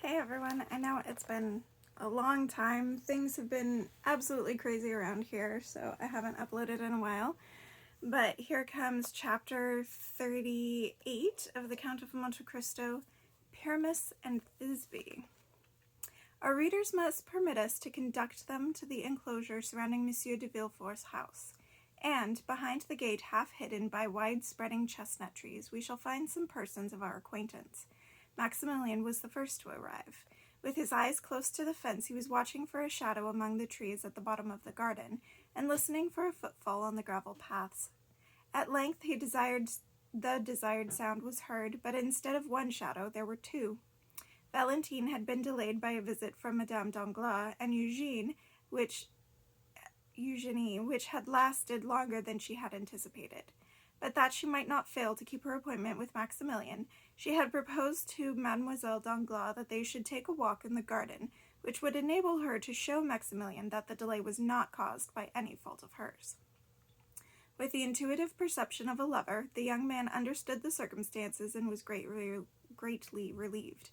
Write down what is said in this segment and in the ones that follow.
Hey everyone, I know it's been a long time. Things have been absolutely crazy around here, so I haven't uploaded in a while. But here comes chapter 38 of the Count of Monte Cristo, Pyramus and Thisbe. Our readers must permit us to conduct them to the enclosure surrounding Monsieur de Villefort's house, and behind the gate, half hidden by wide-spreading chestnut trees, we shall find some persons of our acquaintance. Maximilian was the first to arrive. With his eyes close to the fence, he was watching for a shadow among the trees at the bottom of the garden, and listening for a footfall on the gravel paths. At length the desired sound was heard, but instead of one shadow, there were two. Valentine had been delayed by a visit from Madame Danglars, and Eugenie, which had lasted longer than she had anticipated. But that she might not fail to keep her appointment with Maximilian, she had proposed to Mademoiselle Danglars that they should take a walk in the garden, which would enable her to show Maximilian that the delay was not caused by any fault of hers. With the intuitive perception of a lover, the young man understood the circumstances and was greatly relieved.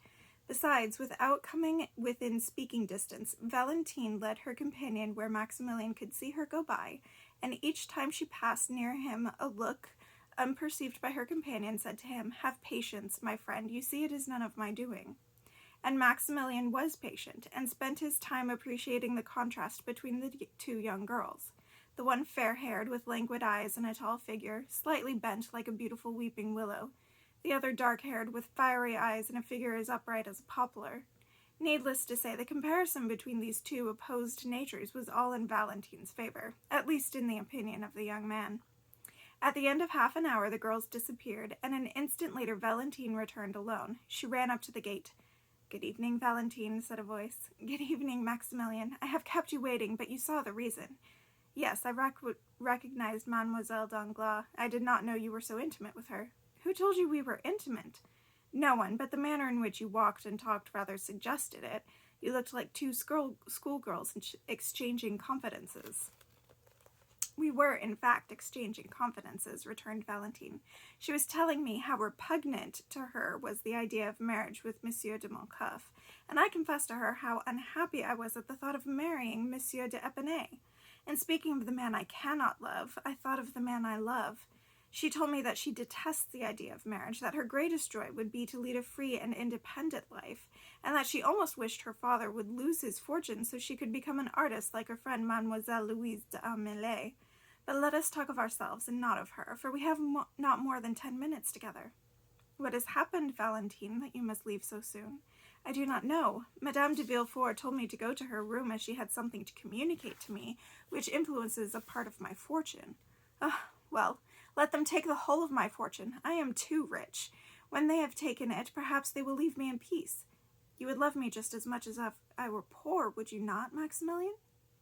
Besides, without coming within speaking distance, Valentine led her companion where Maximilian could see her go by, and each time she passed near him, a look, unperceived by her companion, said to him, "Have patience, my friend, you see it is none of my doing." And Maximilian was patient, and spent his time appreciating the contrast between the two young girls. The one fair-haired, with languid eyes and a tall figure, slightly bent like a beautiful weeping willow. The other dark-haired, with fiery eyes and a figure as upright as a poplar. Needless to say, the comparison between these two opposed natures was all in Valentine's favor, at least in the opinion of the young man. At the end of half an hour, the girls disappeared, and an instant later Valentine returned alone. She ran up to the gate. "Good evening, Valentine," said a voice. "Good evening, Maximilian. I have kept you waiting, but you saw the reason." "Yes, I recognized Mademoiselle Danglars. I did not know you were so intimate with her." "Who told you we were intimate?" "No one, but the manner in which you walked and talked rather suggested it. You looked like two schoolgirls exchanging confidences." "We were, in fact, exchanging confidences," returned Valentine. "She was telling me how repugnant to her was the idea of marriage with Monsieur de Montecristo, and I confessed to her how unhappy I was at the thought of marrying Monsieur de Epinay. And speaking of the man I cannot love, I thought of the man I love. She told me that she detests the idea of marriage, that her greatest joy would be to lead a free and independent life, and that she almost wished her father would lose his fortune so she could become an artist like her friend Mademoiselle Louise d'Armilly. But let us talk of ourselves and not of her, for we have not more than 10 minutes together." "What has happened, Valentine, that you must leave so soon?" "I do not know. Madame de Villefort told me to go to her room as she had something to communicate to me, which influences a part of my fortune." Well, let them take the whole of my fortune. I am too rich. When they have taken it, perhaps they will leave me in peace. You would love me just as much as if I were poor, would you not, Maximilian?"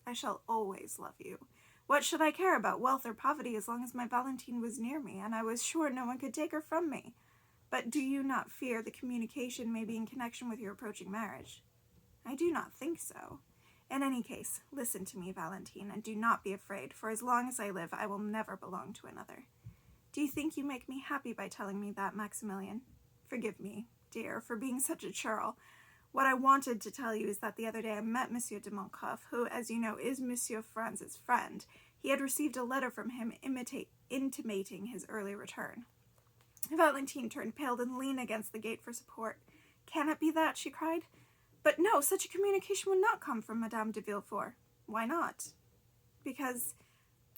"I shall always love you. What should I care about wealth or poverty as long as my Valentine was near me, and I was sure no one could take her from me? But do you not fear the communication may be in connection with your approaching marriage?" "I do not think so. In any case, listen to me, Valentine, and do not be afraid, for as long as I live, I will never belong to another." "Do you think you make me happy by telling me that, Maximilian?" "Forgive me, dear, for being such a churl. What I wanted to tell you is that the other day I met Monsieur de Montecristo, who, as you know, is Monsieur Franz's friend. He had received a letter from him intimating his early return." Valentine turned pale and leaned against the gate for support. "Can it be that?" she cried. "But no, such a communication would not come from Madame de Villefort." "Why not?" "Because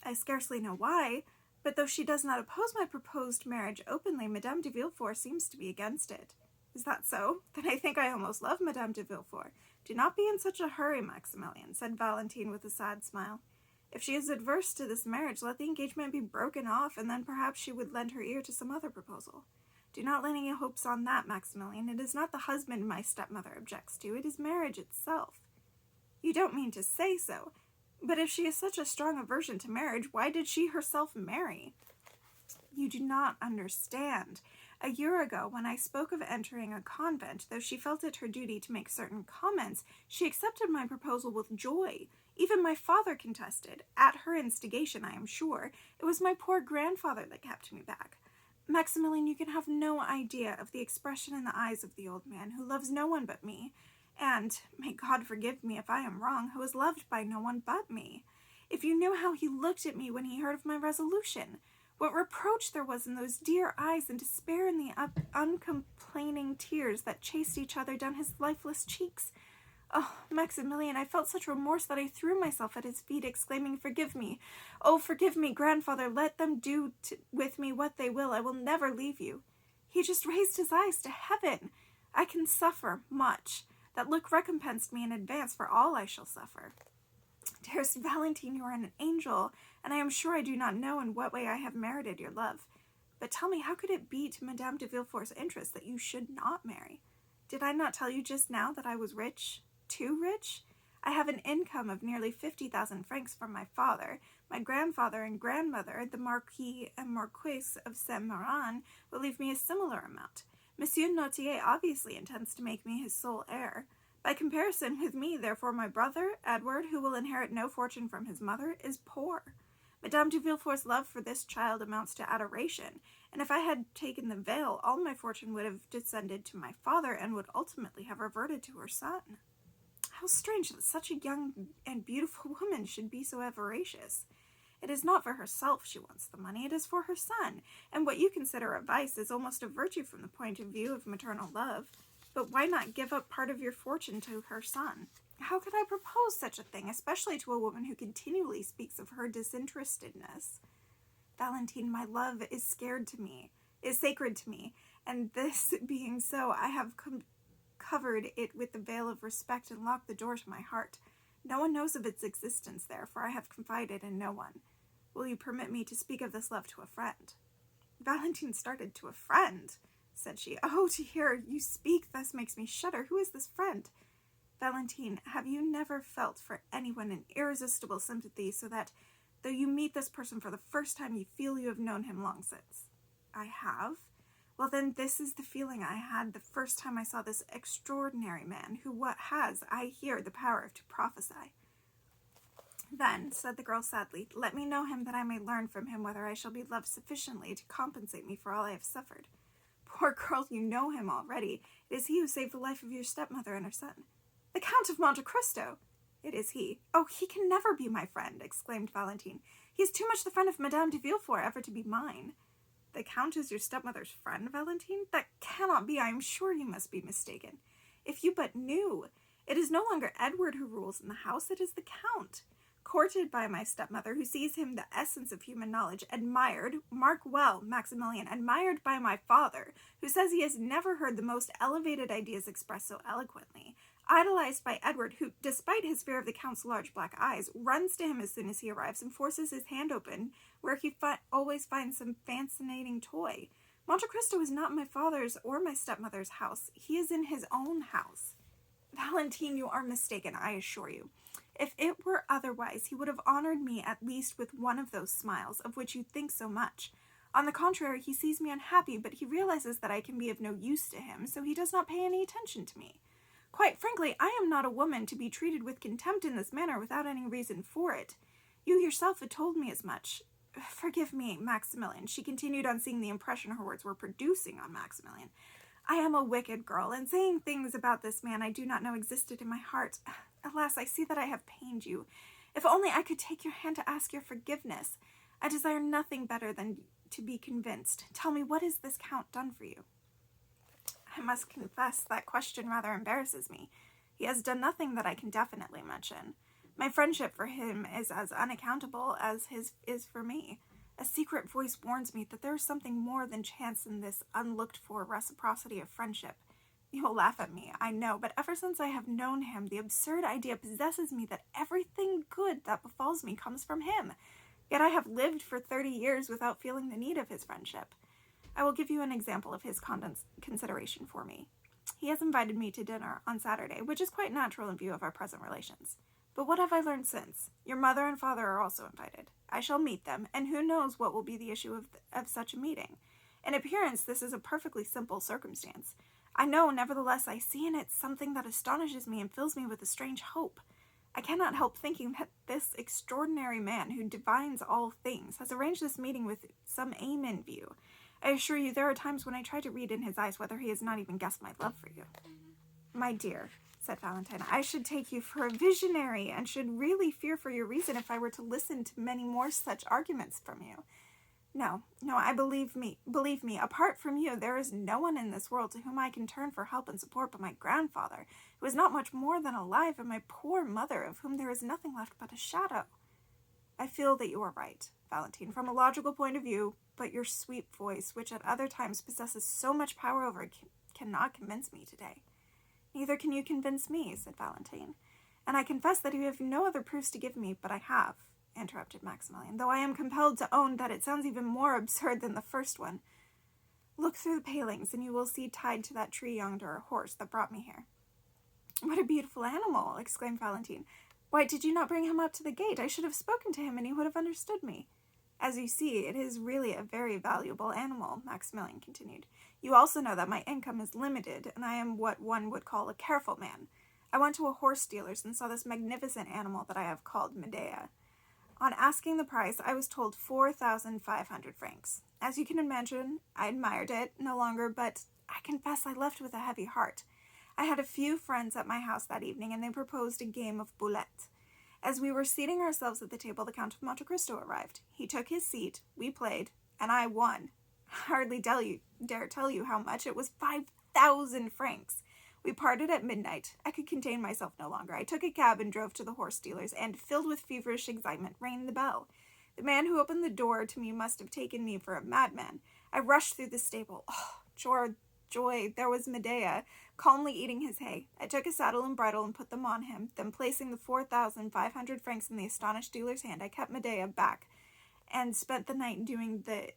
I scarcely know why, but though she does not oppose my proposed marriage openly, Madame de Villefort seems to be against it." "Is that so? Then I think I almost love Madame de Villefort." "Do not be in such a hurry, Maximilian," said Valentine with a sad smile. "If she is adverse to this marriage, let the engagement be broken off, and then perhaps she would lend her ear to some other proposal." "Do not lay any hopes on that, Maximilian. It is not the husband my stepmother objects to, it is marriage itself." "You don't mean to say so. But if she has such a strong aversion to marriage, why did she herself marry?" "You do not understand. A year ago, when I spoke of entering a convent, though she felt it her duty to make certain comments, she accepted my proposal with joy. Even my father contested, at her instigation, I am sure. It was my poor grandfather that kept me back. Maximilian, you can have no idea of the expression in the eyes of the old man, who loves no one but me, and, may God forgive me if I am wrong, who is loved by no one but me. If you knew how he looked at me when he heard of my resolution, what reproach there was in those dear eyes, and despair in the uncomplaining tears that chased each other down his lifeless cheeks. Oh, Maximilian, I felt such remorse that I threw myself at his feet, exclaiming, "Forgive me! Oh, forgive me, grandfather! Let them do with me what they will. I will never leave you." He just raised his eyes to heaven. I can suffer much. That look recompensed me in advance for all I shall suffer. Dearest Valentine, you are an angel, and I am sure I do not know in what way I have merited your love. But tell me, how could it be to Madame de Villefort's interest that you should not marry? Did I not tell you just now that I was rich? Too rich? I have an income of nearly 50,000 francs from my father. My grandfather and grandmother, the Marquis and Marquise of Saint-Méran, will leave me a similar amount. Monsieur Notier obviously intends to make me his sole heir. By comparison with me, therefore, my brother, Edward, who will inherit no fortune from his mother, is poor. Madame de Villefort's love for this child amounts to adoration, and if I had taken the veil, all my fortune would have descended to my father and would ultimately have reverted to her son. How strange that such a young and beautiful woman should be so avaricious. It is not for herself she wants the money, it is for her son, and what you consider a vice is almost a virtue from the point of view of maternal love. But why not give up part of your fortune to her son? How could I propose such a thing, especially to a woman who continually speaks of her disinterestedness? Valentine, my love is sacred to me, and this being so, I have covered it with the veil of respect and locked the door to my heart. No one knows of its existence there, for I have confided in no one. Will you permit me to speak of this love to a friend? Valentine started. To a friend, said she. Oh, to hear you speak thus makes me shudder. Who is this friend? Valentine, have you never felt for anyone an irresistible sympathy, so that, though you meet this person for the first time, you feel you have known him long since? I have. Well, then, this is the feeling I had the first time I saw this extraordinary man, who has, I hear, the power to prophesy. Then, said the girl sadly, let me know him, that I may learn from him whether I shall be loved sufficiently to compensate me for all I have suffered. Poor girl, you know him already. It is he who saved the life of your stepmother and her son. The Count of Monte Cristo! It is he. Oh, he can never be my friend, exclaimed Valentine. He is too much the friend of Madame de Villefort ever to be mine. The Count is your stepmother's friend, Valentine? That cannot be. I am sure you must be mistaken. If you but knew. It is no longer Edward who rules in the house, it is the Count. Courted by my stepmother, who sees him the essence of human knowledge, admired, mark well, Maximilian, admired by my father, who says he has never heard the most elevated ideas expressed so eloquently, idolized by Edward, who, despite his fear of the Count's large black eyes, runs to him as soon as he arrives and forces his hand open, where he always finds some fascinating toy. Monte Cristo is not my father's or my stepmother's house. He is in his own house. Valentine, you are mistaken, I assure you. If it were otherwise, he would have honored me at least with one of those smiles of which you think so much. On the contrary, he sees me unhappy, but he realizes that I can be of no use to him, so he does not pay any attention to me. Quite frankly, I am not a woman to be treated with contempt in this manner without any reason for it. You yourself had told me as much. Forgive me, Maximilian, she continued on seeing the impression her words were producing on Maximilian. I am a wicked girl, and saying things about this man I do not know existed in my heart. Alas, I see that I have pained you. If only I could take your hand to ask your forgiveness. I desire nothing better than to be convinced. Tell me, what has this Count done for you? I must confess that question rather embarrasses me. He has done nothing that I can definitely mention. My friendship for him is as unaccountable as his is for me. A secret voice warns me that there is something more than chance in this unlooked-for reciprocity of friendship. You will laugh at me, I know, but ever since I have known him, the absurd idea possesses me that everything good that befalls me comes from him. Yet I have lived for 30 years without feeling the need of his friendship. I will give you an example of his consideration for me. He has invited me to dinner on Saturday, which is quite natural in view of our present relations. But what have I learned since? Your mother and father are also invited. I shall meet them, and who knows what will be the issue of such a meeting. In appearance, this is a perfectly simple circumstance. I know, nevertheless, I see in it something that astonishes me and fills me with a strange hope. I cannot help thinking that this extraordinary man, who divines all things, has arranged this meeting with some aim in view. I assure you there are times when I try to read in his eyes whether he has not even guessed my love for you. My dear, said Valentine, I should take you for a visionary and should really fear for your reason if I were to listen to many more such arguments from you. No, believe me, apart from you, there is no one in this world to whom I can turn for help and support but my grandfather, who is not much more than alive, and my poor mother, of whom there is nothing left but a shadow. I feel that you are right, Valentine, from a logical point of view, but your sweet voice, which at other times possesses so much power over it, cannot convince me today. Neither can you convince me, said Valentine, and I confess that you have no other proofs to give me, but I have, interrupted Maximilian, though I am compelled to own that it sounds even more absurd than the first one. Look through the palings, and you will see tied to that tree yonder a horse that brought me here. What a beautiful animal, exclaimed Valentine. Why did you not bring him up to the gate? I should have spoken to him, and he would have understood me. As you see, it is really a very valuable animal, Maximilian continued. You also know that my income is limited, and I am what one would call a careful man. I went to a horse dealer's and saw this magnificent animal that I have called Medea. On asking the price, I was told 4,500 francs. As you can imagine, I admired it no longer, but I confess I left with a heavy heart. I had a few friends at my house that evening, and they proposed a game of boulette. As we were seating ourselves at the table, the Count of Monte Cristo arrived. He took his seat, we played, and I won. I hardly dare tell you how much. It was 5,000 francs. We parted at midnight. I could contain myself no longer. I took a cab and drove to the horse dealer's, and, filled with feverish excitement, rang the bell. The man who opened the door to me must have taken me for a madman. I rushed through the stable. Oh, joy, there was Medea, calmly eating his hay. I took a saddle and bridle and put them on him. Then, placing the 4,500 francs in the astonished dealer's hand, I kept Medea back and spent the night doing the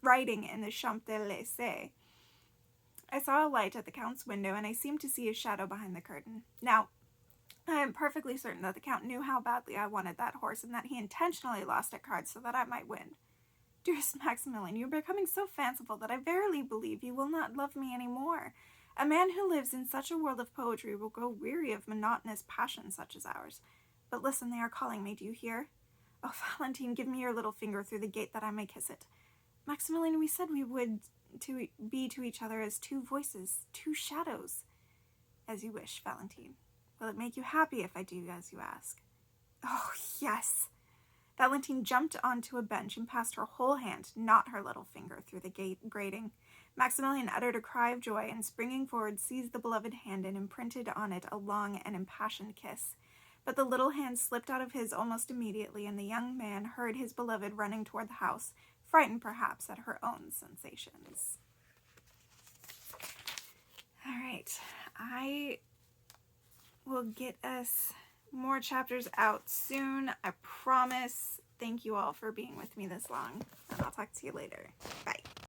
writing in the Champs-Élysées. I saw a light at the Count's window, and I seemed to see a shadow behind the curtain. Now, I am perfectly certain that the Count knew how badly I wanted that horse, and that he intentionally lost at cards so that I might win. Dearest Maximilian, you are becoming so fanciful that I verily believe you will not love me any more. A man who lives in such a world of poetry will grow weary of monotonous passion such as ours. But listen, they are calling me, do you hear? Oh, Valentine, give me your little finger through the gate that I may kiss it. Maximilian, we said we would be to each other as two voices, two shadows. As you wish, Valentine. Will it make you happy if I do as you ask? Oh, yes. Valentine jumped onto a bench and passed her whole hand, not her little finger, through the gate grating. Maximilian uttered a cry of joy, and springing forward, seized the beloved hand and imprinted on it a long and impassioned kiss. But the little hand slipped out of his almost immediately, and the young man heard his beloved running toward the house, frightened perhaps at her own sensations. All right, I will get us more chapters out soon, I promise. Thank you all for being with me this long, and I'll talk to you later. Bye.